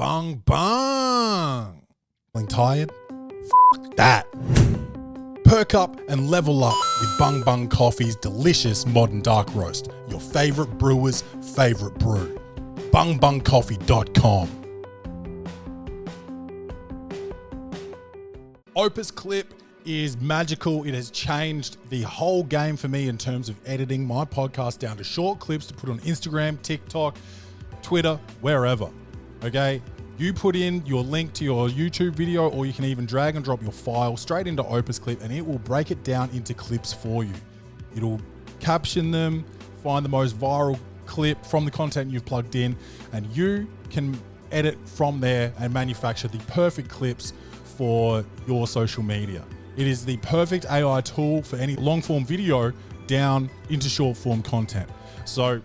Bung bung. Feeling tired? That. Perk up and level up with Bung Bung Coffee's delicious modern dark roast. Your favourite brewer's favourite brew. bungbungcoffee.com. Opus Clip is magical. It has changed the whole game for me in terms of editing my podcast down to short clips to put on Instagram, TikTok, Twitter, wherever. Okay? You put in your link to your YouTube video, or you can even drag and drop your file straight into Opus Clip and it will break it down into clips for you. It'll caption them, find the most viral clip from the content you've plugged in, and you can edit from there and manufacture the perfect clips for your social media. It is the perfect AI tool for any long form video down into short form content. So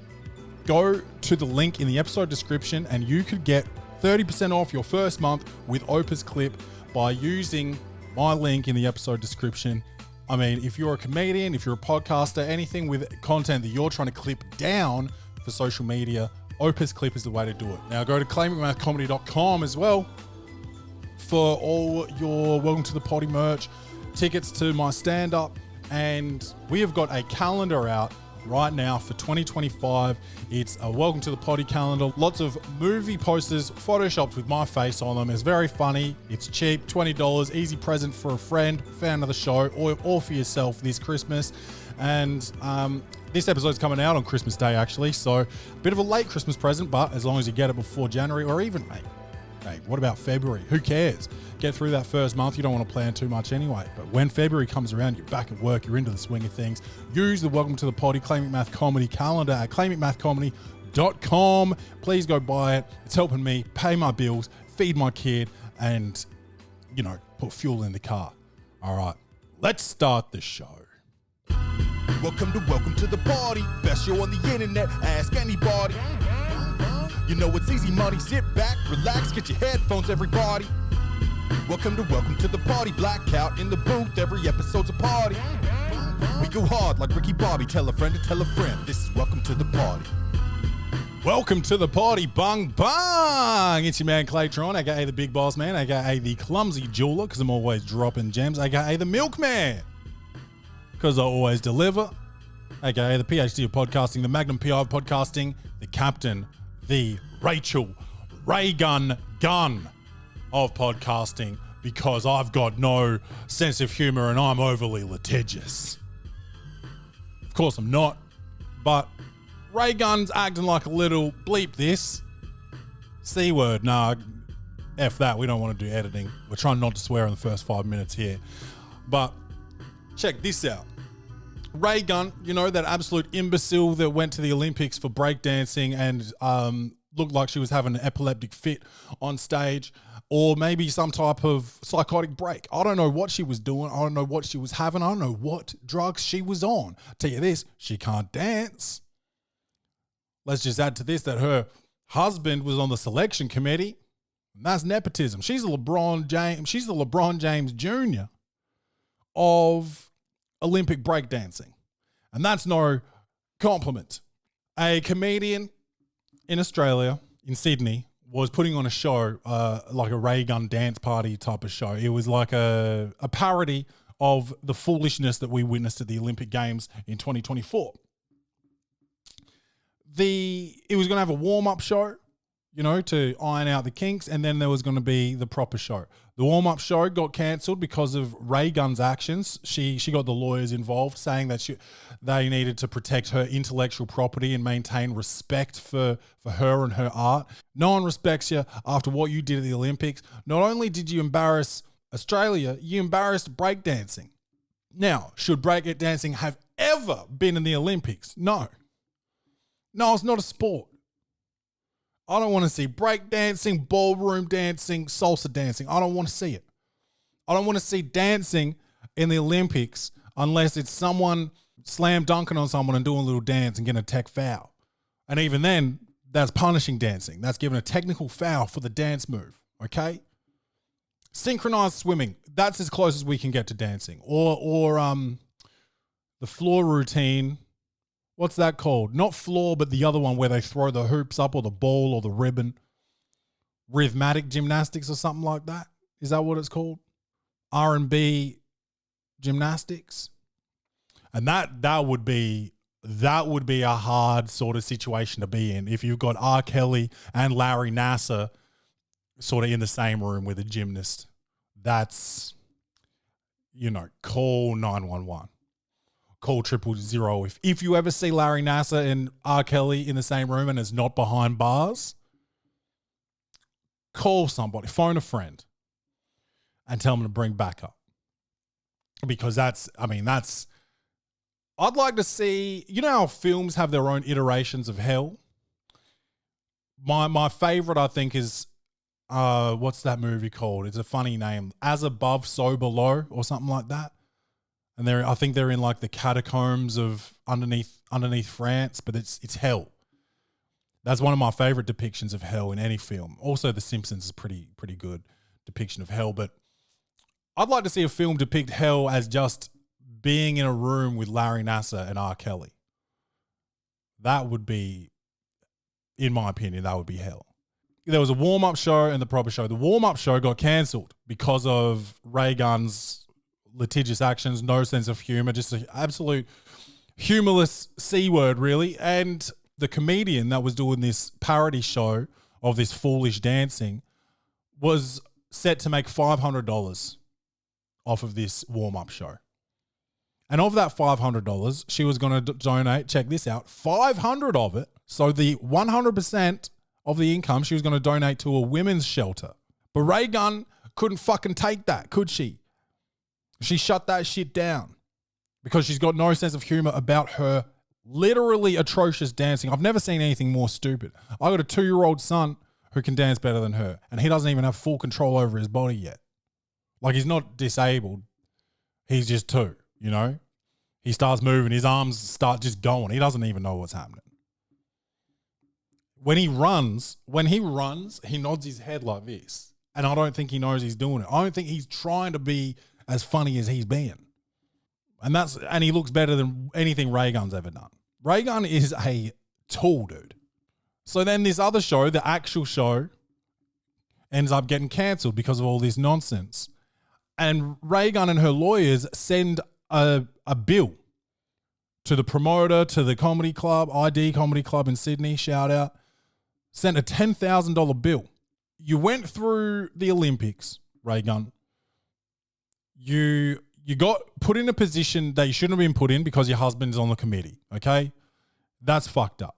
go to the link in the episode description and you could get 30% off your first month with Opus Clip by using my link in the episode description. I mean, if you're a comedian, if you're a podcaster, anything with content that you're trying to clip down for social media, Opus Clip is the way to do it. Now go to claimingmathcomedy.com as well for all your Welcome to the Poddy merch, tickets to my stand-up, and we have got a calendar out right now for 2025. It's a Welcome to the Poddy calendar. Lots of movie posters photoshopped with my face on them. It's very funny. It's cheap, $20, easy present for a friend, fan of the show, or for yourself this Christmas. And this episode's coming out on Christmas Day, actually, so a bit of a late Christmas present, but as long as you get it before January, or even, mate, what about February? Who cares? Get through that first month. You don't want to plan too much anyway. But when February comes around, you're back at work, you're into the swing of things. Use the Welcome to the Poddy Claiming Math Comedy calendar at claimingmathcomedy.com. Please go buy it. It's helping me pay my bills, feed my kid, and, you know, put fuel in the car. All right, let's start the show. Welcome to the Poddy, best show on the internet. Ask anybody. You know it's easy money. Sit back, relax, get your headphones, everybody. Welcome to the Poddy. Blackout in the booth. Every episode's a party. We go hard like Ricky Bobby. Tell a friend to tell a friend. This is Welcome to the Poddy. Welcome to the Poddy, bung bung. It's your man Claytron, aka the Big Boss Man, aka the Clumsy Jeweler, because I'm always dropping gems, aka the Milkman, because I always deliver, aka the PhD of podcasting, the Magnum PI of podcasting, the Captain, the RayGun Gunn of podcasting, because I've got no sense of humor and I'm overly litigious. Of course I'm not, but RayGun's acting like a little bleep this C word. Nah, F that. We don't want to do editing. We're trying not to swear in the first 5 minutes here. But check this out. RayGun, you know, that absolute imbecile that went to the Olympics for breakdancing and looked like she was having an epileptic fit on stage, or maybe some type of psychotic break. I don't know what she was doing. I don't know what she was having. I don't know what drugs she was on. Tell you this, she can't dance. Let's just add to this that her husband was on the selection committee. And that's nepotism. She's the LeBron James Jr. of Olympic breakdancing. And that's no compliment. A comedian in Australia, in Sydney, was putting on a show, like a RayGun dance party type of show. It was like a parody of the foolishness that we witnessed at the Olympic Games in 2024. It was going to have a warm-up show, you know, to iron out the kinks, and then there was going to be the proper show. The warm-up show got cancelled because of RayGun's actions. She got the lawyers involved, saying that they needed to protect her intellectual property and maintain respect for her and her art. No one respects you after what you did at the Olympics. Not only did you embarrass Australia, you embarrassed breakdancing. Now, should breakdancing have ever been in the Olympics? No. No, it's not a sport. I don't want to see breakdancing, ballroom dancing, salsa dancing. I don't want to see it. I don't want to see dancing in the Olympics unless it's someone slam dunking on someone and doing a little dance and getting a tech foul. And even then, that's punishing dancing. That's giving a technical foul for the dance move, okay? Synchronized swimming. That's as close as we can get to dancing. Or the floor routine. What's that called? Not floor, but the other one where they throw the hoops up or the ball or the ribbon. rhythmic gymnastics or something like that. Is that what it's called? R&B gymnastics. And that would be a hard sort of situation to be in if you've got R. Kelly and Larry Nassar sort of in the same room with a gymnast. That's, call 911. Call 000. If you ever see Larry Nassar and R. Kelly in the same room and it's not behind bars, call somebody, phone a friend and tell them to bring backup. Because I'd like to see, how films have their own iterations of hell? My favorite, I think, is, what's that movie called? It's a funny name. As Above, So Below, or something like that. And I think they're in like the catacombs of underneath France, but it's hell. That's one of my favorite depictions of hell in any film. Also, The Simpsons is pretty good depiction of hell, but I'd like to see a film depict hell as just being in a room with Larry Nassar and R. Kelly. That would be, in my opinion, that would be hell. There was a warm-up show and the proper show. The warm-up show got cancelled because of RayGun's litigious actions, no sense of humor, just an absolute humorless C word, really. And the comedian that was doing this parody show of this foolish dancing was set to make $500 off of this warm-up show. And of that $500, she was going to donate, check this out, 500 of it. So the 100% of the income she was going to donate to a women's shelter. But RayGun couldn't fucking take that, could she? She shut that shit down because she's got no sense of humor about her literally atrocious dancing. I've never seen anything more stupid. I got a 2-year-old son who can dance better than her, and he doesn't even have full control over his body yet. Like, he's not disabled. He's just 2, He starts moving. His arms start just going. He doesn't even know what's happening. When he runs, he nods his head like this. And I don't think he knows he's doing it. I don't think he's trying to be as funny as he's being. And he looks better than anything RayGun's ever done. RayGun is a tool, dude. So then this other show, the actual show, ends up getting cancelled because of all this nonsense. And RayGun and her lawyers send a bill to the promoter, to the comedy club, ID Comedy Club in Sydney, shout out, sent a $10,000 bill. You went through the Olympics, RayGun. You got put in a position that you shouldn't have been put in because your husband's on the committee, okay? That's fucked up.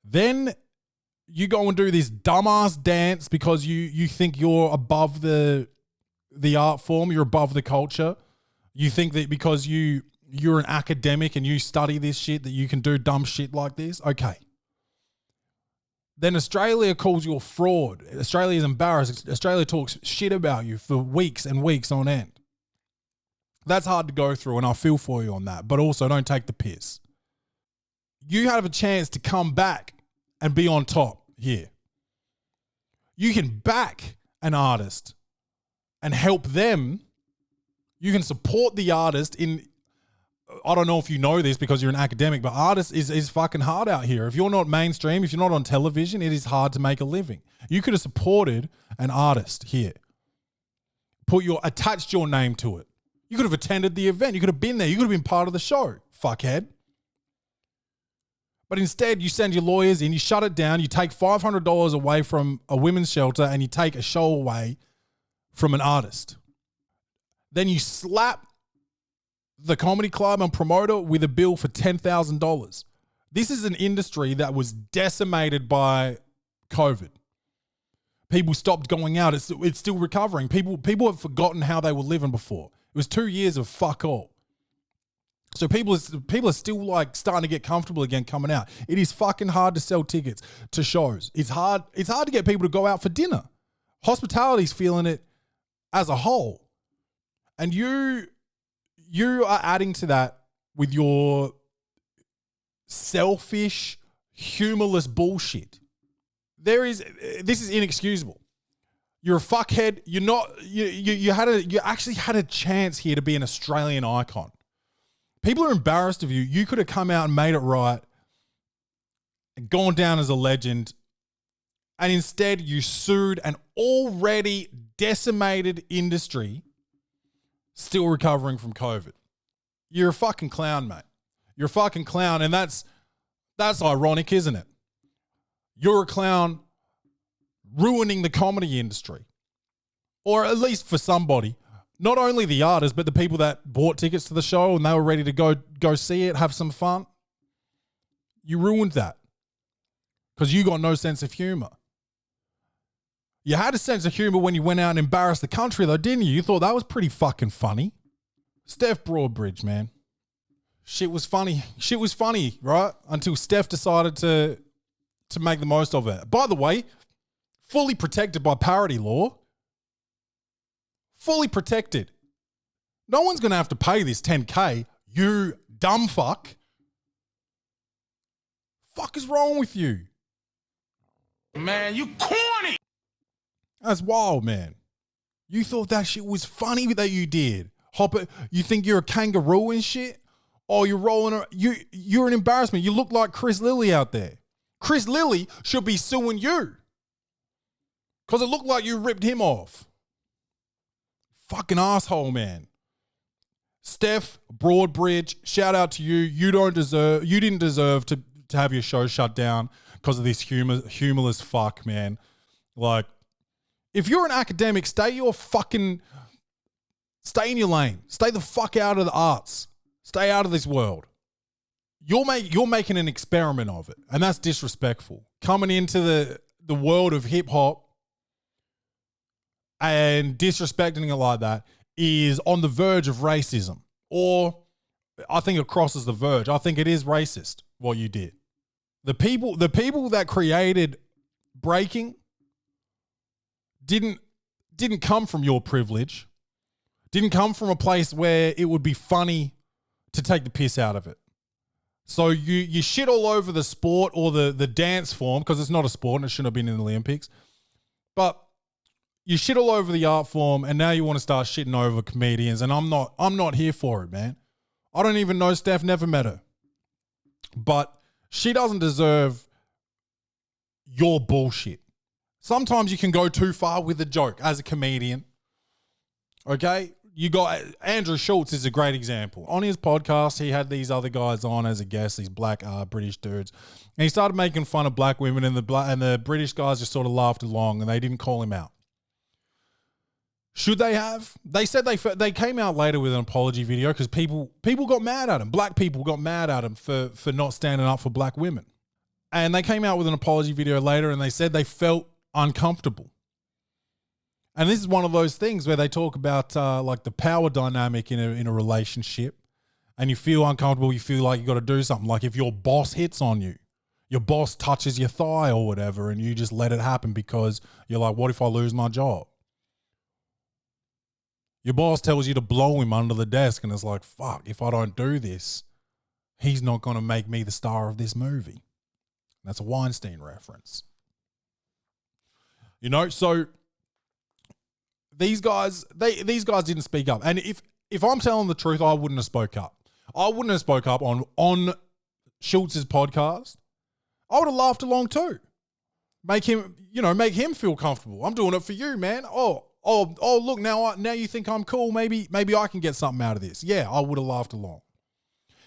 Then you go and do this dumbass dance because you think you're above the art form, you're above the culture. You think that because you're an academic and you study this shit that you can do dumb shit like this? Okay. Then Australia calls you a fraud. Australia is embarrassed. Australia talks shit about you for weeks and weeks on end. That's hard to go through, and I feel for you on that. But also, don't take the piss. You have a chance to come back and be on top here. You can back an artist and help them. You can support the artist in, I don't know if you know this because you're an academic, but artists is fucking hard out here. If you're not mainstream, if you're not on television, it is hard to make a living. You could have supported an artist here. Attached your name to it. You could have attended the event. You could have been there. You could have been part of the show, fuckhead. But instead, you send your lawyers in, you shut it down, you take $500 away from a women's shelter, and you take a show away from an artist. Then you slap the comedy club and promoter with a bill for $10,000. This is an industry that was decimated by COVID. People stopped going out. It's still recovering. People have forgotten how they were living before. It was 2 years of fuck all. So people are still like starting to get comfortable again coming out. It is fucking hard to sell tickets to shows. It's hard to get people to go out for dinner. Hospitality's feeling it as a whole. And you are adding to that with your selfish, humorless bullshit. This is inexcusable. You're a fuckhead. You actually had a chance here to be an Australian icon. People are embarrassed of you. You could have come out and made it right and gone down as a legend And instead, you sued an already decimated industry still recovering from COVID. You're a fucking clown, mate. You're a fucking clown, and that's ironic, isn't it? You're a clown ruining the comedy industry. Or at least for somebody. Not only the artists, but the people that bought tickets to the show and they were ready to go see it, have some fun. You ruined that. Because you got no sense of humor. You had a sense of humor when you went out and embarrassed the country, though, didn't you? You thought that was pretty fucking funny. Steph Broadbridge, man. Shit was funny. Shit was funny, right? Until Steph decided to make the most of it. By the way, fully protected by parody law. Fully protected. No one's going to have to pay this $10K. You dumb fuck. Fuck is wrong with you? Man, you corny. That's wild, man. You thought that shit was funny that you did. Hopper, you think you're a kangaroo and shit? Oh, you're rolling around. You're an embarrassment. You look like Chris Lilly out there. Chris Lilly should be suing you. Because it looked like you ripped him off. Fucking asshole, man. Steph Broadbridge, shout out to you. You didn't deserve to have your show shut down because of this humorless fuck, man. Like, if you're an academic, stay in your lane. Stay the fuck out of the arts. Stay out of this world. You're making an experiment of it, and that's disrespectful. Coming into the world of hip hop and disrespecting it like that is on the verge of racism. Or I think it crosses the verge. I think it is racist what you did. The people that created breaking didn't come from your privilege. Didn't come from a place where it would be funny to take the piss out of it. So you shit all over the sport or the dance form, because it's not a sport and it shouldn't have been in the Olympics. But you shit all over the art form, and now you want to start shitting over comedians, and I'm not here for it, man. I don't even know Steph, never met her. But she doesn't deserve your bullshit. Sometimes you can go too far with a joke as a comedian. Okay? You got Andrew Schultz is a great example. On his podcast, he had these other guys on as a guest, these black British dudes. And he started making fun of black women, and the British guys just sort of laughed along, and they didn't call him out. Should they have? They said they came out later with an apology video because people got mad at him. Black people got mad at him for not standing up for black women. And they came out with an apology video later, and they said they felt uncomfortable. And this is one of those things where they talk about like the power dynamic in a relationship, and you feel uncomfortable. You feel like you got to do something. Like if your boss hits on you, your boss touches your thigh or whatever, and you just let it happen because you're like, what if I lose my job? Your boss tells you to blow him under the desk, and it's like, fuck, if I don't do this, he's not going to make me the star of this movie. That's a Weinstein reference. You know, so these guys didn't speak up. And if I'm telling the truth, I wouldn't have spoke up. I wouldn't have spoke up on Schultz's podcast. I would have laughed along too. Make him feel comfortable. I'm doing it for you, man. Oh, look, now you think I'm cool. Maybe I can get something out of this. Yeah, I would have laughed along.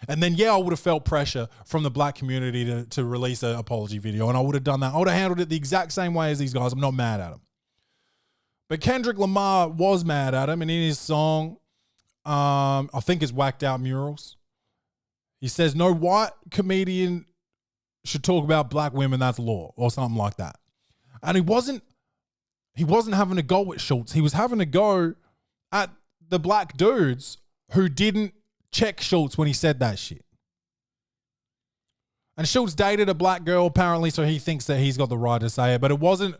And then, I would have felt pressure from the black community to release an apology video, and I would have done that. I would have handled it the exact same way as these guys. I'm not mad at them. But Kendrick Lamar was mad at him, and in his song, I think it's Whacked Out Murals, he says, no white comedian should talk about black women, that's law, or something like that. And he wasn't having a go at Schultz. He was having a go at the black dudes who didn't check Schultz when he said that shit. And Schultz dated a black girl apparently, so he thinks that he's got the right to say it. But it wasn't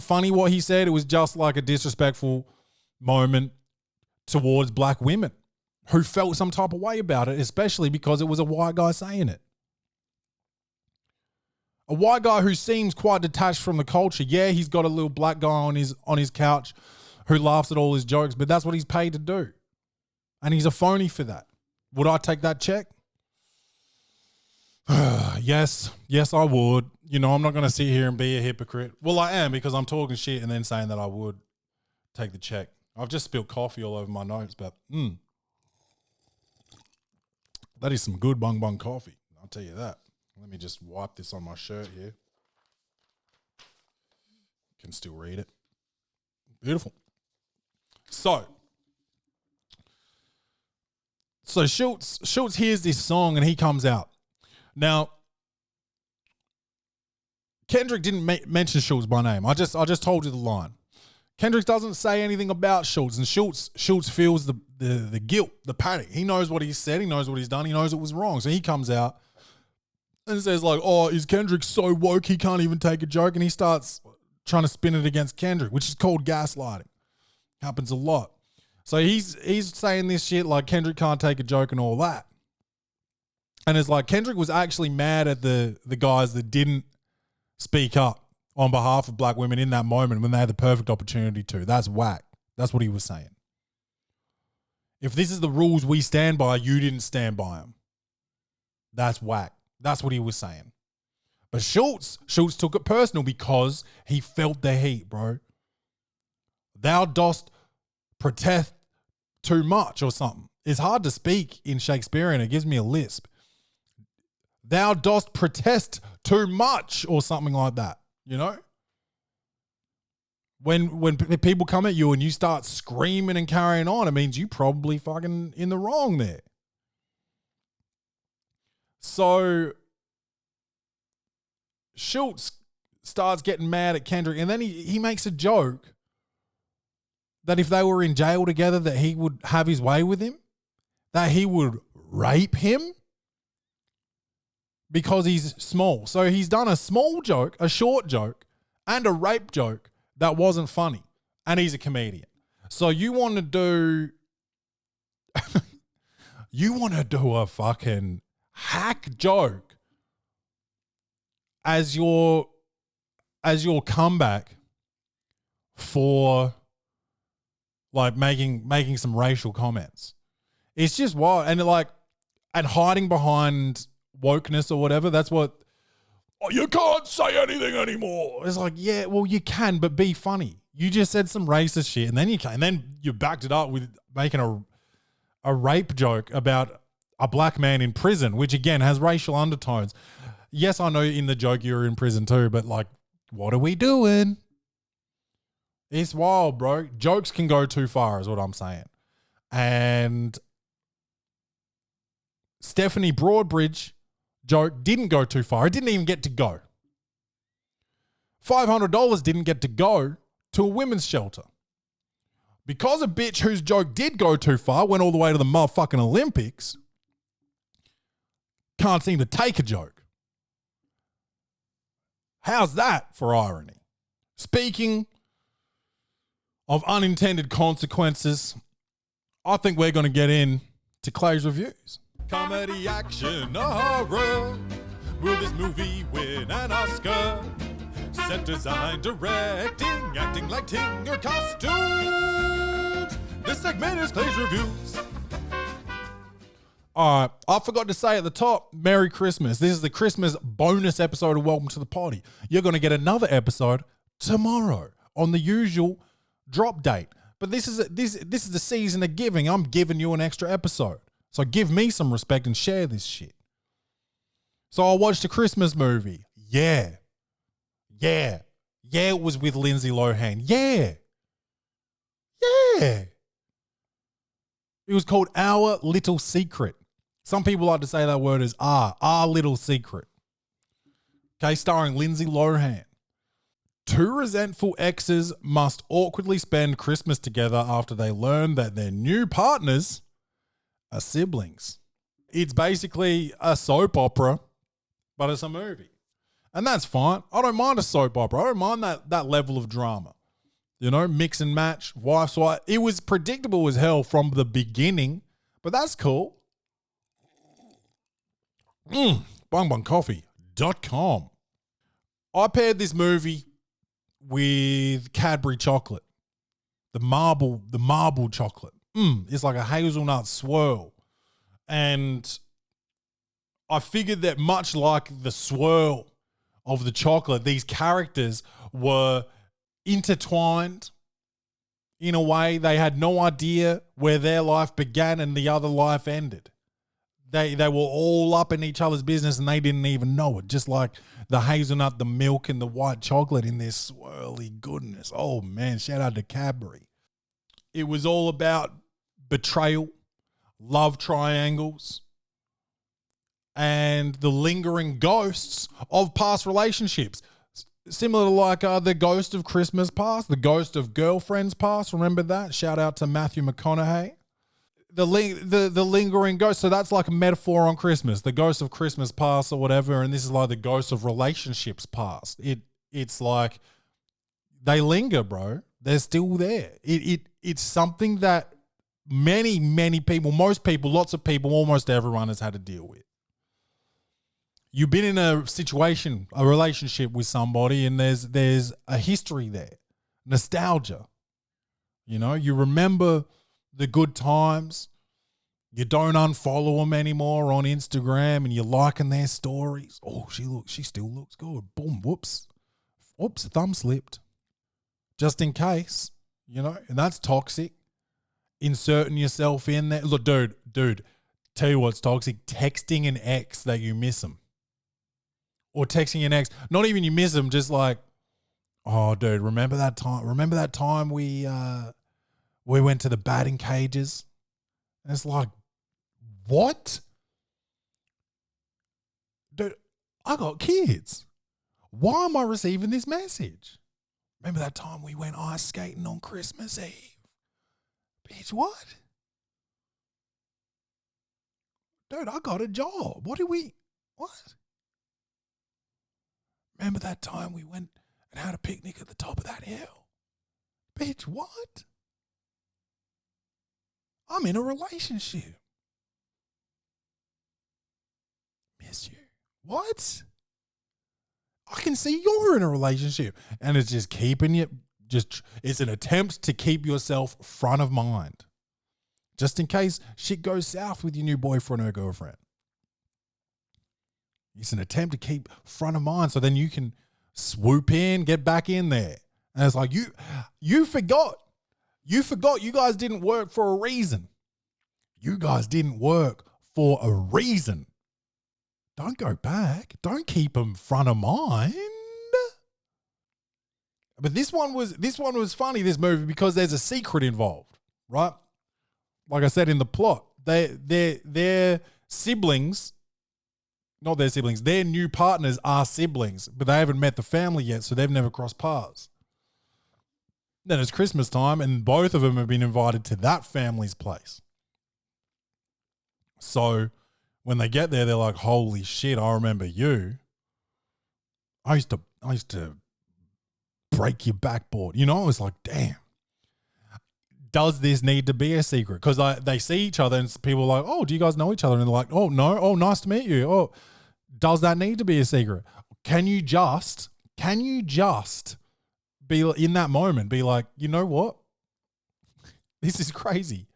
funny what he said. It was just like a disrespectful moment towards black women who felt some type of way about it, especially because it was a white guy saying it. A white guy who seems quite detached from the culture. Yeah, he's got a little black guy on his couch who laughs at all his jokes, but that's what he's paid to do. And he's a phony for that. Would I take that check? Yes, I would. I'm not going to sit here and be a hypocrite. Well, I am, because I'm talking shit and then saying that I would take the check. I've just spilled coffee all over my notes, but that is some good bung coffee. I'll tell you that. Let me just wipe this on my shirt here. Can still read it. Beautiful. So Schultz hears this song and he comes out. Now, Kendrick didn't mention Schultz by name. I just told you the line. Kendrick doesn't say anything about Schultz, and Schultz feels the guilt, the panic. He knows what he said. He knows what he's done. He knows it was wrong. So he comes out and says like, "Oh, is Kendrick so woke he can't even take a joke?" And he starts trying to spin it against Kendrick, which is called gaslighting. Happens a lot. So he's saying this shit like Kendrick can't take a joke and all that. And it's like Kendrick was actually mad at the guys that didn't speak up on behalf of black women in that moment when they had the perfect opportunity to. That's whack. That's what he was saying. If this is the rules we stand by, you didn't stand by them. That's whack. That's what he was saying. But Schultz took it personal because he felt the heat, bro. Thou dost protest too much or something. It's hard to speak in Shakespearean. It gives me a lisp. Thou dost protest too much or something like that, When people come at you and you start screaming and carrying on, it means you probably fucking in the wrong there. So Schultz starts getting mad at Kendrick, and then he makes a joke that if they were in jail together, that he would have his way with him, that he would rape him because he's small. So he's done a small joke, a short joke, and a rape joke that wasn't funny, and he's a comedian. So you want to do a fucking hack joke as your comeback for like making some racial comments. It's just wild. And hiding behind wokeness or whatever, that's what, you can't say anything anymore. It's like, yeah, well, you can, but be funny. You just said some racist shit, and then you backed it up with making a rape joke about a black man in prison, which again has racial undertones. Yes, I know in the joke you're in prison too, but like, what are we doing? It's wild, bro. Jokes can go too far is what I'm saying. And Stephanie Broadbridge joke didn't go too far. It didn't even get to go. $500 didn't get to go to a women's shelter. Because a bitch whose joke did go too far went all the way to the motherfucking Olympics, can't seem to take a joke. How's that for irony? Speaking of unintended consequences, I think we're going to get in to Clay's reviews. Comedy, action, or horror? Will this movie win an Oscar? Set design, directing, acting, lighting, or costumes? This segment is Clay's reviews. All right, I forgot to say at the top, Merry Christmas. This is the Christmas bonus episode of Welcome to the Poddy. You're going to get another episode tomorrow on the usual drop date. But this is the season of giving. I'm giving you an extra episode. So give me some respect and share this shit. So I watched a Christmas movie. Yeah, it was with Lindsay Lohan. Yeah. It was called Our Little Secret. Some people like to say that word as Our Little Secret. Okay, starring Lindsay Lohan. Two resentful exes must awkwardly spend Christmas together after they learn that their new partners are siblings. It's basically a soap opera, but it's a movie. And that's fine. I don't mind a soap opera. I don't mind that level of drama. Mix and match, wife, swap. It was predictable as hell from the beginning, but that's cool. Bongbongcoffee.com. I paired this movie with Cadbury chocolate. The marble chocolate. It's like a hazelnut swirl. And I figured that much like the swirl of the chocolate, these characters were intertwined in a way. They had no idea where their life began and the other life ended. They were all up in each other's business and they didn't even know it. Just like the hazelnut, the milk, and the white chocolate in their swirly goodness. Oh man, shout out to Cadbury. It was all about betrayal, love triangles, and the lingering ghosts of past relationships. Similar to like the ghost of Christmas past, the ghost of girlfriends past. Remember that? Shout out to Matthew McConaughey. The lingering ghost. So that's like a metaphor on Christmas, the ghost of Christmas past or whatever. And this is like the ghost of relationships past. It's like they linger, bro. They're still there. It's something that many people, most people, lots of people, almost everyone has had to deal with. You've been in a situation, a relationship with somebody, and there's a history there, nostalgia. You know, you remember the good times. You don't unfollow them anymore on Instagram, and you're liking their stories. Oh, she still looks good. Boom, whoops, thumb slipped. Just in case, you know, and that's toxic. Inserting yourself in there. Look, dude, tell you what's toxic. Texting an ex that you miss them. Or texting an ex, not even you miss them, just like, oh, dude, remember that time? Remember that time we went to the batting cages? And it's like, what? Dude, I got kids. Why am I receiving this message? Remember that time we went ice skating on Christmas Eve? Bitch, what? Dude, I got a job. What? Remember that time we went and had a picnic at the top of that hill? Bitch, what? I'm in a relationship. Miss you. What? I can see you're in a relationship. And it's just keeping you, it's an attempt to keep yourself front of mind. Just in case shit goes south with your new boyfriend or girlfriend. It's an attempt to keep front of mind so then you can swoop in, get back in there. And it's like, you forgot. You forgot you guys didn't work for a reason. You guys didn't work for a reason. Don't go back. Don't keep them front of mind. But this one was funny, this movie, because there's a secret involved, right? Like I said in the plot, their siblings, not their siblings, their new partners are siblings, but they haven't met the family yet, so they've never crossed paths. Then it's Christmas time, and both of them have been invited to that family's place. So when they get there, they're like, holy shit, I remember you. I used to break your backboard. You know, I was like, damn. Does this need to be a secret? Because they see each other and people are like, oh, do you guys know each other? And they're like, oh, no. Oh, nice to meet you. Oh, does that need to be a secret? Can you just be in that moment, be like, you know what? This is crazy.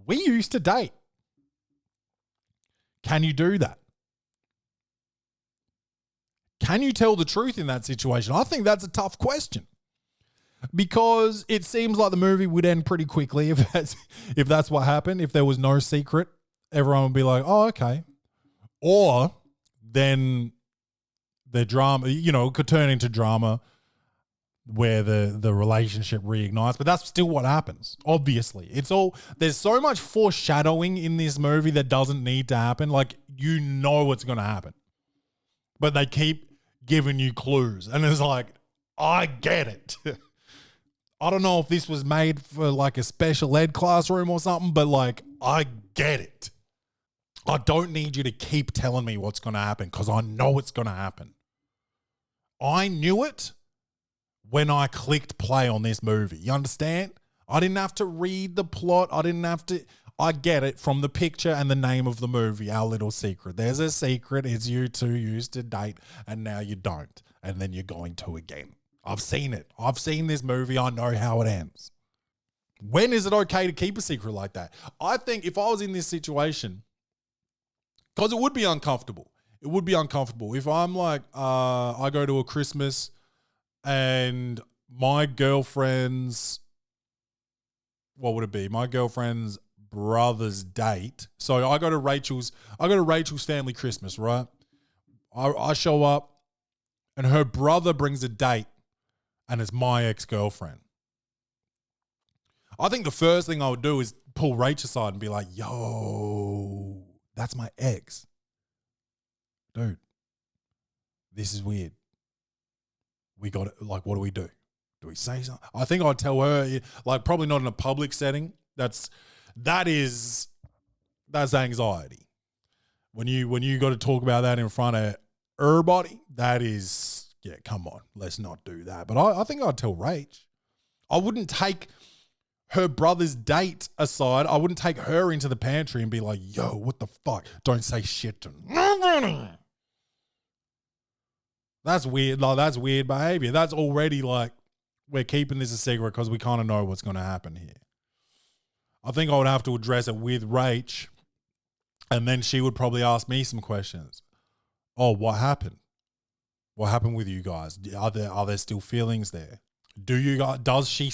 We used to date. Can you do that? Can you tell the truth in that situation? I think that's a tough question. Because it seems like the movie would end pretty quickly if that's what happened. If there was no secret, everyone would be like, oh, okay. Or then the drama, you know, could turn into drama where the relationship reignites. But that's still what happens, obviously. There's so much foreshadowing in this movie that doesn't need to happen. Like, you know what's going to happen. But they keep giving you clues. And it's like, I get it. I don't know if this was made for like a special ed classroom or something, but like, I get it. I don't need you to keep telling me what's going to happen because I know it's going to happen. I knew it when I clicked play on this movie. You understand? I didn't have to read the plot. I get it from the picture and the name of the movie, Our Little Secret. There's a secret. It's you two used to date and now you don't. And then you're going to again. I've seen it. I've seen this movie. I know how it ends. When is it okay to keep a secret like that? I think if I was in this situation, because it would be uncomfortable. It would be uncomfortable. If I'm like, I go to a Christmas and my girlfriend's, what would it be? My girlfriend's brother's date. So I go to Rachel's family Christmas, right? I show up and her brother brings a date and it's my ex-girlfriend. I think the first thing I would do is pull Rach aside and be like, yo, that's my ex. Dude, this is weird. We got it. Like, what do we do? Do we say something? I think I'd tell her, like, probably not in a public setting. That's anxiety. When you got to talk about that in front of everybody, that is, yeah, come on, let's not do that. But I think I'd tell Rach. I wouldn't take her brother's date aside. I wouldn't take her into the pantry and be like, yo, what the fuck? Don't say shit to me. That's weird. Like, that's weird behavior. That's already like, we're keeping this a secret because we kind of know what's going to happen here. I think I would have to address it with Rach, and then she would probably ask me some questions. Oh, what happened? What happened with you guys? Are there still feelings there? Does she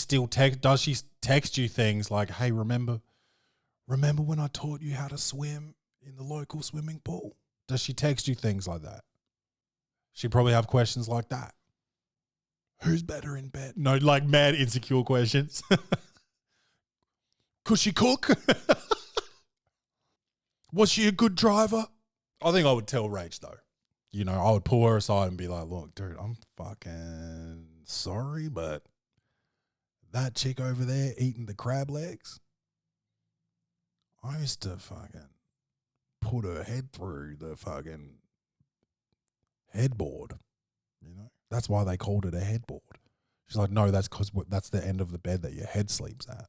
text you things like, hey, remember when I taught you how to swim in the local swimming pool? Does she text you things like that? She'd probably have questions like that. Who's better in bed? No, like mad insecure questions. Could she cook? Was she a good driver? I think I would tell Rach though. You know, I would pull her aside and be like, look, dude, I'm fucking sorry, but that chick over there eating the crab legs, I used to fucking put her head through the fucking headboard. You know, that's why they called it a headboard. She's like, no, that's because that's the end of the bed that your head sleeps at.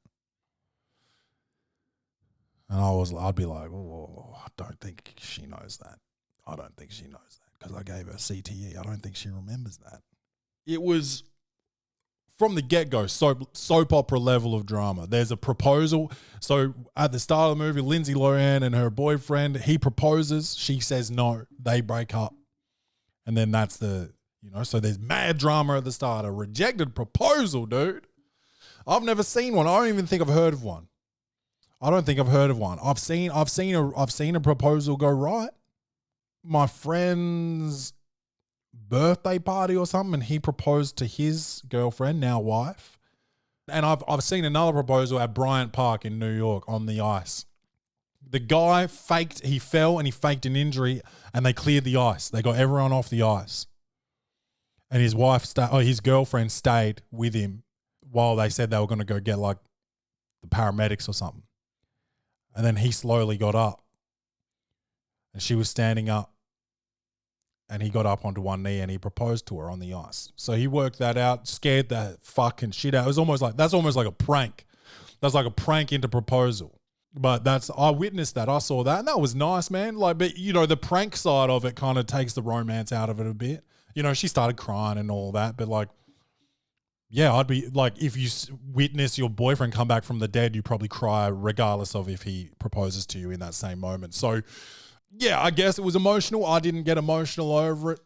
And I'd be like, oh, I don't think she knows that. I don't think she knows that because I gave her CTE. I don't think she remembers that. It was from the get-go, soap opera level of drama. There's a proposal. So at the start of the movie, Lindsay Lohan and her boyfriend, he proposes. She says no. They break up. And then that's so there's mad drama at the start. A rejected proposal, dude. I've never seen one. I don't even think I've heard of one. I don't think I've heard of one. I've seen a proposal go right. My friend's birthday party or something, and he proposed to his girlfriend, now wife. And I've seen another proposal at Bryant Park in New York on the ice. The guy he fell and he faked an injury, and they cleared the ice. They got everyone off the ice. And his girlfriend stayed with him while they said they were going to go get like the paramedics or something. And then he slowly got up and she was standing up and he got up onto one knee and he proposed to her on the ice. So he worked that out, scared the fucking shit out. It was that's almost like a prank. That's like a prank into proposal. But I witnessed that. I saw that and that was nice, man. Like, but you know, the prank side of it kind of takes the romance out of it a bit. You know, she started crying and all that, but like, yeah, I'd be like, if you witness your boyfriend come back from the dead, you probably cry regardless of if he proposes to you in that same moment. So, yeah, I guess it was emotional. I didn't get emotional over it.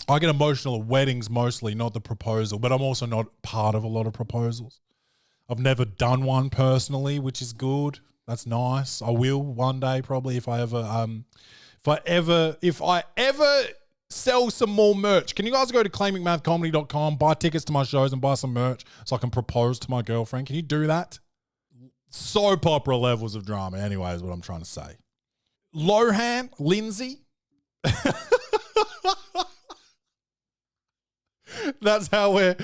I get emotional at weddings mostly, not the proposal, but I'm also not part of a lot of proposals. I've never done one personally, which is good. That's nice. I will one day probably if I ever sell some more merch. Can you guys go to claimingmathcomedy.com, buy tickets to my shows and buy some merch so I can propose to my girlfriend? Can you do that? Soap opera levels of drama, anyway, is what I'm trying to say. Lohan, Lindsay. That's how we're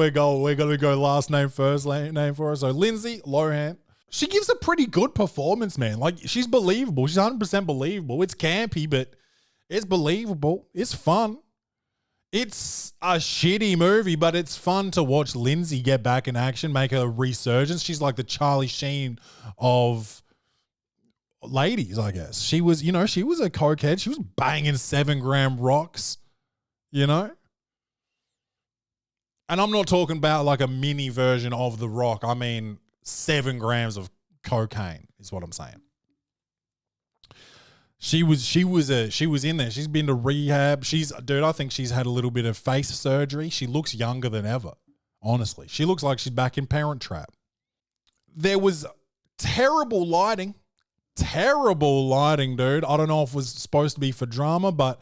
going. We're going to go last name, first name for her. So Lindsay Lohan. She gives a pretty good performance, man. Like, she's believable. She's 100% believable. It's campy, but it's believable. It's fun. It's a shitty movie, but it's fun to watch Lindsay get back in action, make a resurgence. She's like the Charlie Sheen of ladies, I guess. She was a cokehead. She was banging 7-gram rocks, you know? And I'm not talking about like a mini version of the rock. I mean 7 grams of cocaine is what I'm saying. She was in there. She's been to rehab. I think she's had a little bit of face surgery. She looks younger than ever. Honestly, she looks like she's back in Parent Trap. There was terrible lighting, dude. I don't know if it was supposed to be for drama, but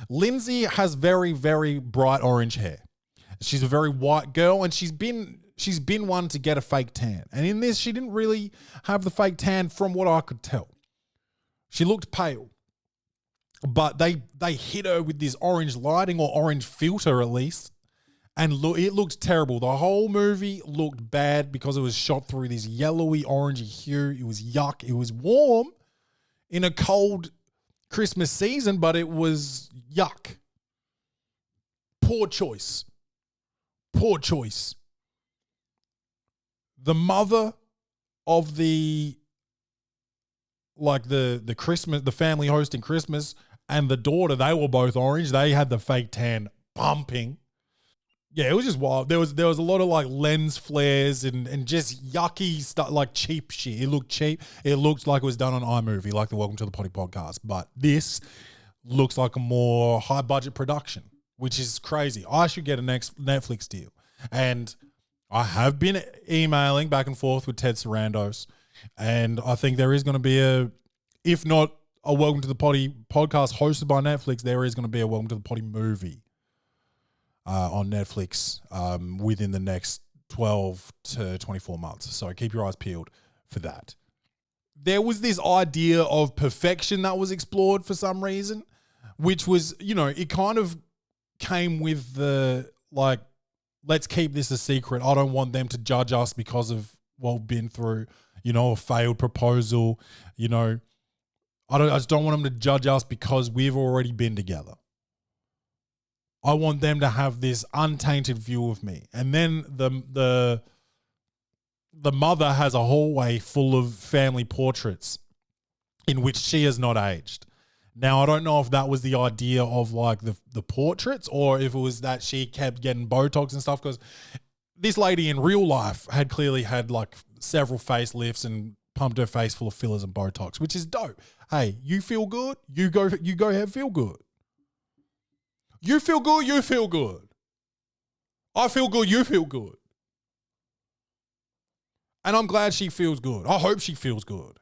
Lindsay has very, very bright orange hair. She's a very white girl, and she's been one to get a fake tan. And in this, she didn't really have the fake tan from what I could tell. She looked pale, but they hit her with this orange lighting, or orange filter at least. And it looked terrible. The whole movie looked bad because it was shot through this yellowy, orangey hue. It was yuck. It was warm in a cold Christmas season, but it was yuck. Poor choice. The mother of the Christmas, the family hosting Christmas, and the daughter, they were both orange. They had the fake tan pumping. Yeah, it was just wild. There was a lot of like lens flares and just yucky stuff, like cheap shit. It looked cheap. It looked like it was done on iMovie, like the Welcome to the Poddy podcast. But this looks like a more high budget production, which is crazy. I should get a next Netflix deal. And I have been emailing back and forth with Ted Sarandos, and I think there is going to be if not a Welcome to the Poddy podcast hosted by Netflix, there is going to be a Welcome to the Poddy movie on Netflix within the next 12 to 24 months. So keep your eyes peeled for that. There was this idea of perfection that was explored for some reason, which was, it kind of came with the, like, let's keep this a secret. I don't want them to judge us because of what we've been through, a failed proposal. I just don't want them to judge us because we've already been together. I want them to have this untainted view of me. And then the mother has a hallway full of family portraits in which she has not aged. Now, I don't know if that was the idea of like the portraits, or if it was that she kept getting Botox and stuff, because this lady in real life had clearly had like several facelifts and pumped her face full of fillers and Botox, which is dope. Hey, you feel good? You go ahead, feel good. You feel good, you feel good. I feel good, you feel good. And I'm glad she feels good. I hope she feels good.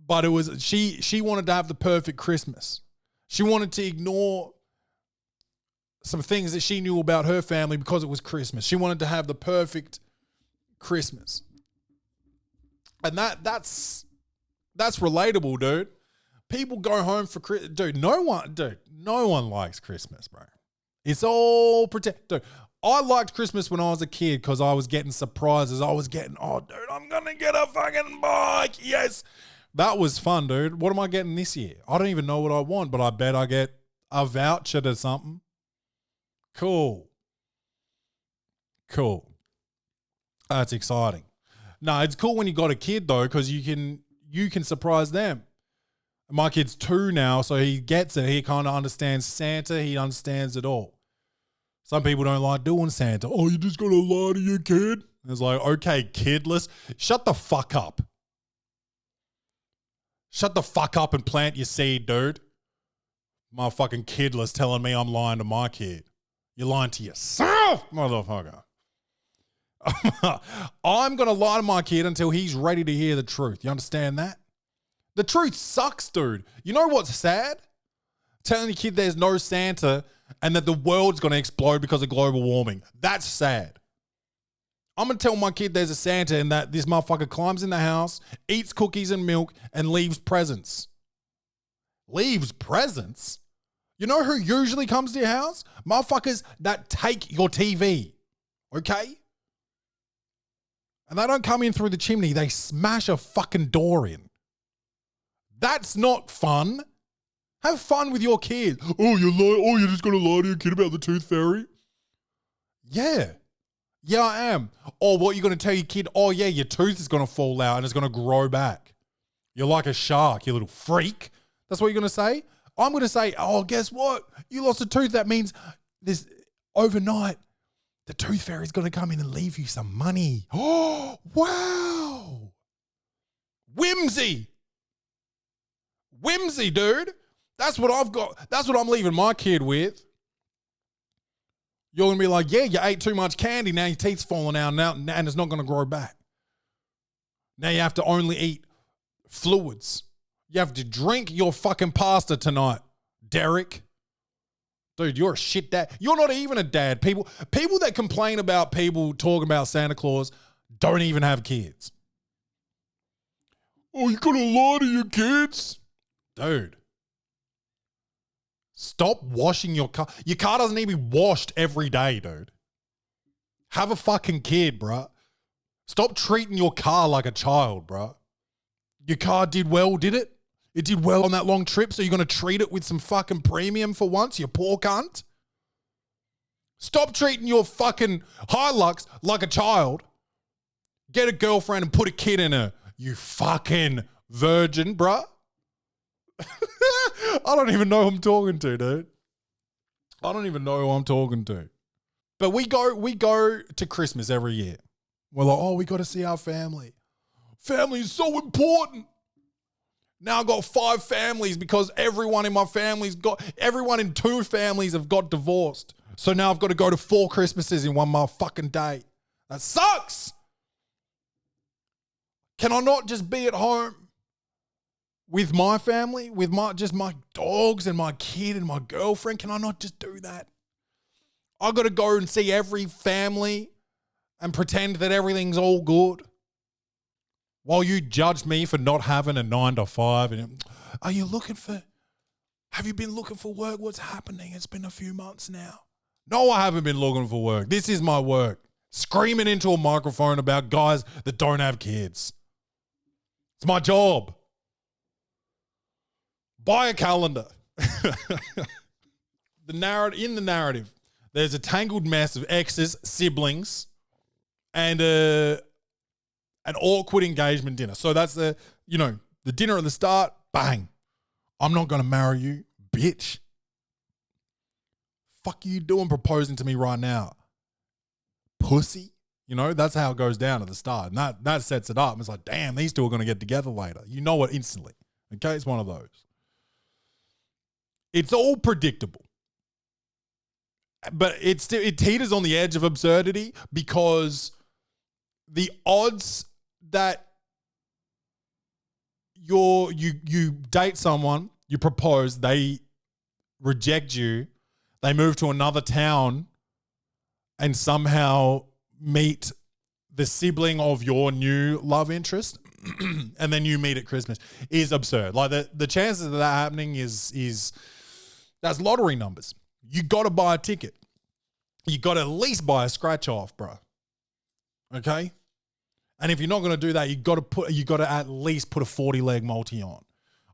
But it was she wanted to have the perfect Christmas. She wanted to ignore some things that she knew about her family because it was Christmas. She wanted to have the perfect Christmas. And that's relatable, dude. People go home for Christmas. Dude, no one likes Christmas, bro. It's all Dude, I liked Christmas when I was a kid because I was getting surprises. I was getting, dude, I'm going to get a fucking bike. Yes. That was fun, dude. What am I getting this year? I don't even know what I want, but I bet I get a voucher to something. Cool. That's exciting. No, it's cool when you got a kid though, because you can surprise them. My kid's 2 now, so he gets it. He kind of understands Santa. He understands it all. Some people don't like doing Santa. Oh, you just got to lie to your kid? It's like, okay, kidless. Shut the fuck up. Shut the fuck up and plant your seed, dude. Motherfucking kidless telling me I'm lying to my kid. You're lying to yourself, motherfucker. I'm going to lie to my kid until he's ready to hear the truth. You understand that? The truth sucks, dude. You know what's sad? Telling your kid there's no Santa and that the world's going to explode because of global warming. That's sad. I'm going to tell my kid there's a Santa and that this motherfucker climbs in the house, eats cookies and milk, and leaves presents. Leaves presents? You know who usually comes to your house? Motherfuckers that take your TV. Okay? And they don't come in through the chimney. They smash a fucking door in. That's not fun. Have fun with your kid. You're just going to lie to your kid about the tooth fairy? Yeah. Yeah, I am. Or what you're going to tell your kid, your tooth is going to fall out and it's going to grow back. You're like a shark, you little freak. That's what you're going to say? I'm going to say, guess what? You lost a tooth. That means this overnight, the tooth fairy's going to come in and leave you some money. Oh, wow. Whimsy. Whimsy, dude. That's what I've got. That's what I'm leaving my kid with. You're going to be like, yeah, you ate too much candy. Now your teeth's falling out now, and it's not going to grow back. Now you have to only eat fluids. You have to drink your fucking pasta tonight, Derek. Dude, you're a shit dad. You're not even a dad. People that complain about people talking about Santa Claus don't even have kids. Oh, you got to lie to your kids? Dude. Stop washing your car. Your car doesn't need to be washed every day, dude. Have a fucking kid, bruh. Stop treating your car like a child, bruh. Your car did well, did it? It did well on that long trip, so you're going to treat it with some fucking premium for once, you poor cunt? Stop treating your fucking Hilux like a child. Get a girlfriend and put a kid in her, you fucking virgin, bruh. I don't even know who I'm talking to, dude. I don't even know who I'm talking to. But we go to Christmas every year. We're like, oh, we got to see our family. Family is so important. Now I've got 5 families because everyone in 2 families have got divorced. So now I've got to go to 4 Christmases in one motherfucking day. That sucks. Can I not just be at home with my family, with my dogs and my kid and my girlfriend? Can I not just do that? I got to go and see every family and pretend that everything's all good while you judge me for not having a 9 to 5. And have you been looking for work? What's happening? It's been a few months now. No, I haven't been looking for work. This is my work. Screaming into a microphone about guys that don't have kids. It's my job. Buy a calendar. In the narrative, there's a tangled mess of exes, siblings, and an awkward engagement dinner. So that's the dinner at the start, bang. I'm not going to marry you, bitch. Fuck you doing proposing to me right now? Pussy. That's how it goes down at the start. And that sets it up. It's like, damn, these two are going to get together later. You know it instantly. Okay? It's one of those. It's all predictable. But it teeters on the edge of absurdity because the odds that you date someone, you propose, they reject you, they move to another town and somehow meet the sibling of your new love interest and then you meet at Christmas is absurd. Like the chances of that happening is that's lottery numbers. You got to buy a ticket. You got to at least buy a scratch off, bro. Okay? And if you're not going to do that, you got to at least put a 40-leg multi on.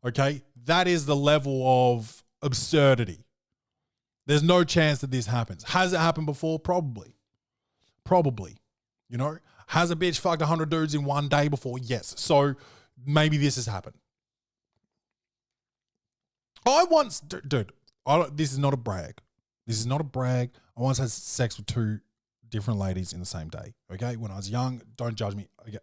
Okay? That is the level of absurdity. There's no chance that this happens. Has it happened before? Probably. Has a bitch fucked 100 dudes in one day before? Yes. So maybe this has happened. This is not a brag. I once had sex with 2 different ladies in the same day. Okay, when I was young, don't judge me. Okay,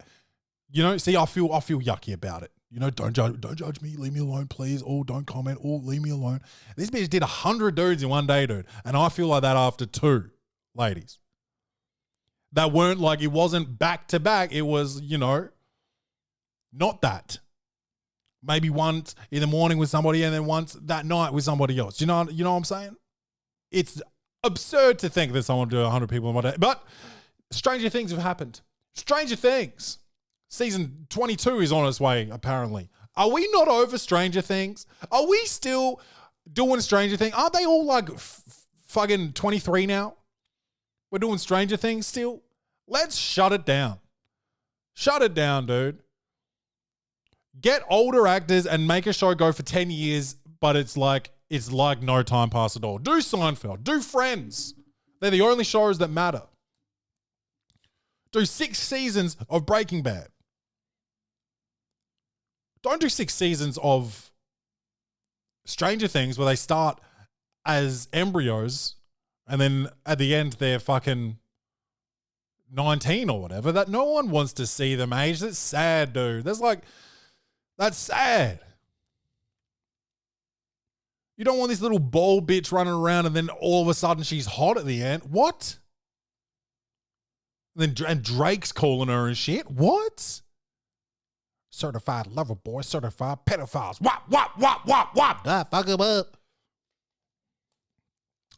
see, I feel yucky about it. Don't judge me. Leave me alone, please. Or don't comment. Or leave me alone. This bitch did 100 dudes in one day, dude, and I feel like that after 2 ladies. That weren't like it wasn't back to back. It was not that. Maybe once in the morning with somebody and then once that night with somebody else. You know what I'm saying? It's absurd to think that someone do 100 people in one day. But stranger things have happened. Stranger Things. Season 22 is on its way, apparently. Are we not over Stranger Things? Are we still doing Stranger Things? Aren't they all like fucking 23 now? We're doing Stranger Things still? Let's shut it down. Shut it down, dude. Get older actors and make a show go for 10 years, but it's like no time passed at all. Do Seinfeld. Do Friends. They're the only shows that matter. Do 6 seasons of Breaking Bad. Don't do 6 seasons of Stranger Things where they start as embryos and then at the end they're fucking 19 or whatever. That no one wants to see them age. That's sad, dude. That's sad. You don't want this little bald bitch running around and then all of a sudden she's hot at the end. What? And Drake's calling her and shit. What? Certified lover boy, certified pedophiles. Wop, wop, wop, wop, wop. Fuck him up.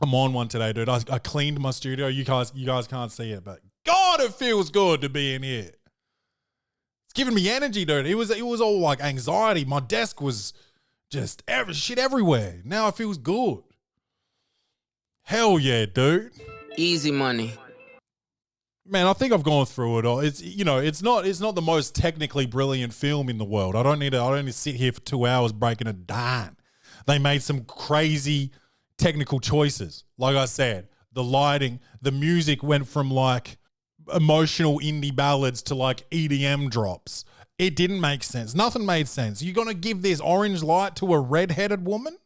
I'm on one today, dude. I cleaned my studio. You guys can't see it, but God, it feels good to be in here. It's giving me energy, dude. It was all like anxiety. My desk was just shit everywhere. Now it feels good. Hell yeah, dude. Easy money. Man, I think I've gone through it all. It's not the most technically brilliant film in the world. I don't need to sit here for 2 hours breaking it down. They made some crazy technical choices. Like I said, the lighting, the music went from like emotional indie ballads to like EDM drops. It didn't make sense. Nothing made sense. You're going to give this orange light to a red-headed woman?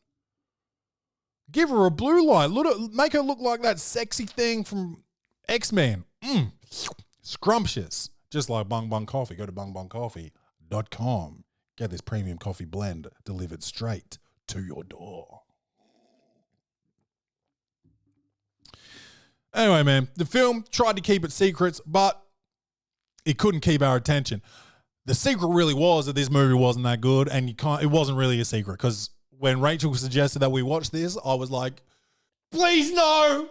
Give her a blue light. Make her look like that sexy thing from X-Men. Scrumptious. Just like Bung Bung Coffee. Go to bungbungcoffee.com. Get this premium coffee blend delivered straight to your door. Anyway, man, the film tried to keep its secrets, but it couldn't keep our attention. The secret really was that this movie wasn't that good, and it wasn't really a secret, because when Rachel suggested that we watch this, I was like, please no!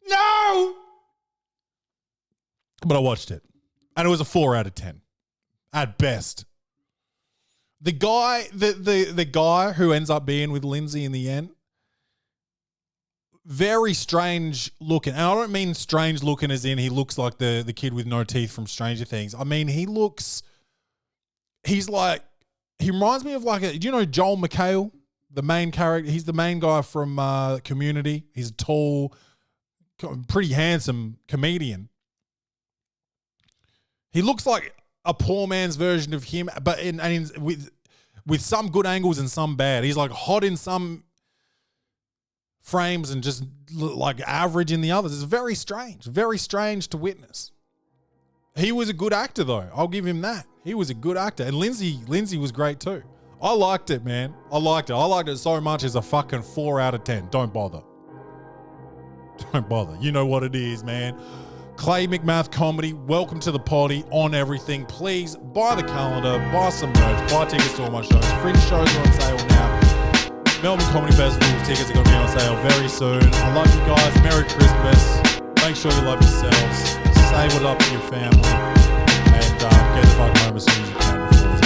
No! But I watched it, and it was a 4 out of 10 at best. The guy who ends up being with Lindsay in the end, very strange looking. And I don't mean strange looking as in he looks like the kid with no teeth from Stranger Things. I mean, he reminds me of like do you know Joel McHale, the main character? He's the main guy from Community. He's a tall, pretty handsome comedian. He looks like a poor man's version of him, but with some good angles and some bad. He's like hot in some frames and just like average in the others. It's very strange to witness. He was a good actor though. I'll give him that. He was a good actor. And Lindsay was great too. I liked it, man. I liked it so much as a fucking 4 out of 10. Don't bother. You know what it is, man. Clay McMath Comedy. Welcome to the Poddy on everything. Please buy the calendar, buy some merch, buy tickets to all my shows. Fringe shows are on sale now. Melbourne Comedy Festival tickets are going to be on sale very soon. I love you guys. Merry Christmas. Make sure you love yourselves. Say what up to your family. And get the fuck home as soon as you can before